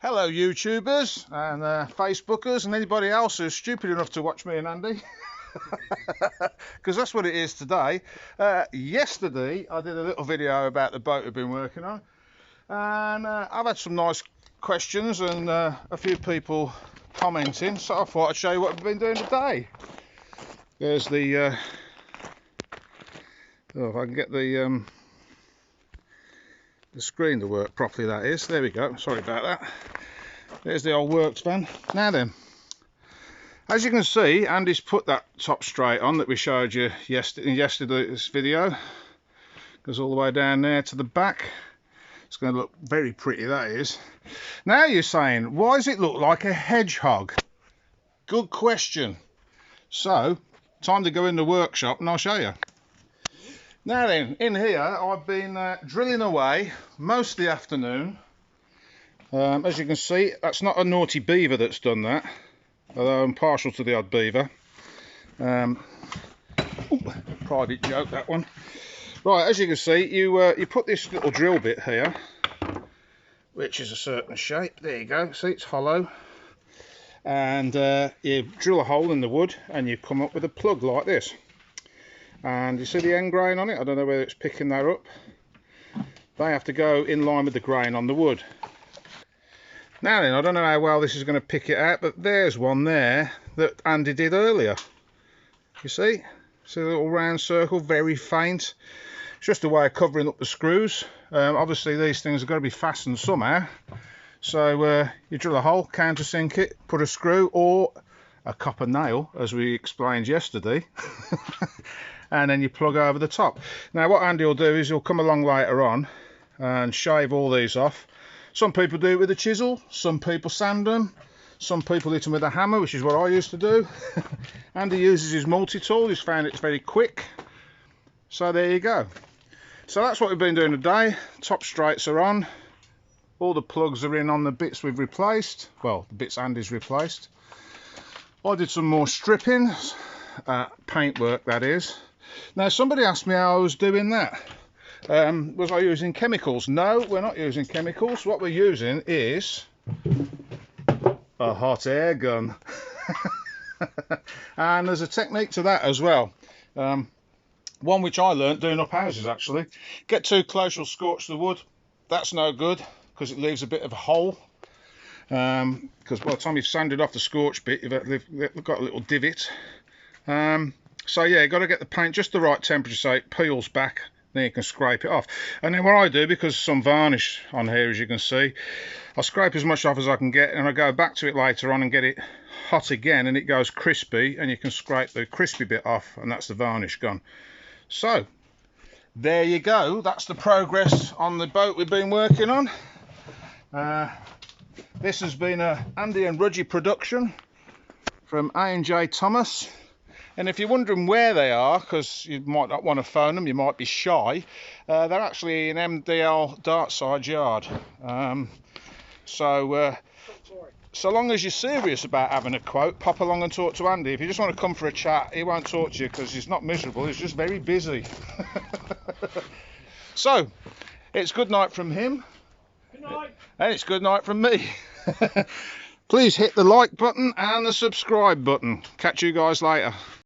Hello YouTubers and Facebookers and anybody else who's stupid enough to watch me and Andy, because that's what it is today. Yesterday I did a little video about the boat we've been working on, and I've had some nice questions and a few people commenting, so I thought I'd show you what we've been doing today. There's the oh, if I can get the screen to work properly, that is. There we go, sorry about that. There's the old works van. Now then, as you can see, Andy's put that top straight on that we showed you in yesterday's video. Goes all the way down there to the back. It's going to look very pretty, that is. Now you're saying, why does it look like a hedgehog? Good question. So, time to go in the workshop and I'll show you. Now then, in here I've been drilling away most of the afternoon. As you can see, that's not a naughty beaver that's done that, although I'm partial to the odd beaver. Private joke, that one. Right, as you can see, you put this little drill bit here, which is a certain shape. There you go, see, it's hollow. And you drill a hole in the wood and you come up with a plug like this. And you see the end grain on it? I don't know whether it's picking that up. They have to go in line with the grain on the wood. Now then, I don't know how well this is going to pick it out, but there's one there that Andy did earlier. You see? See a little round circle, very faint. It's just a way of covering up the screws. Obviously these things have got to be fastened somehow. So you drill a hole, countersink it, put a screw or a copper nail, as we explained yesterday. And then you plug over the top. Now what Andy will do is he'll come along later on and shave all these off. Some people do it with a chisel, some people sand them, some people hit them with a hammer, which is what I used to do. Andy uses his multi-tool, he's found it's very quick. So there you go. So that's what we've been doing today. Top straights are on, all the plugs are in on the bits we've replaced, well, the bits Andy's replaced. I did some more stripping, paintwork that is. Now somebody asked me how I was doing that. Was I using chemicals? No, we're not using chemicals. What we're using is a hot air gun. And there's a technique to that as well. One which I learnt doing up houses actually. Get too close, you'll scorch the wood. That's no good because it leaves a bit of a hole. Because by the time you've sanded off the scorch bit, you've got a little divot. So yeah, you've got to get the paint just the right temperature so it peels back. Then you can scrape it off. And then what I do, because there's some varnish on here as you can see, I scrape as much off as I can get and I go back to it later on and get it hot again and it goes crispy and you can scrape the crispy bit off and that's the varnish gone. So there you go, that's the progress on the boat we've been working on. This has been a Andy and Rudgy production from A&J Thomas. And if you're wondering where they are, because you might not want to phone them, you might be shy, they're actually in MDL Dartside Yard. So long as you're serious about having a quote, pop along and talk to Andy. If you just want to come for a chat, he won't talk to you because he's not miserable, he's just very busy. So, it's good night from him. Good night. And it's good night from me. Please hit the like button and the subscribe button. Catch you guys later.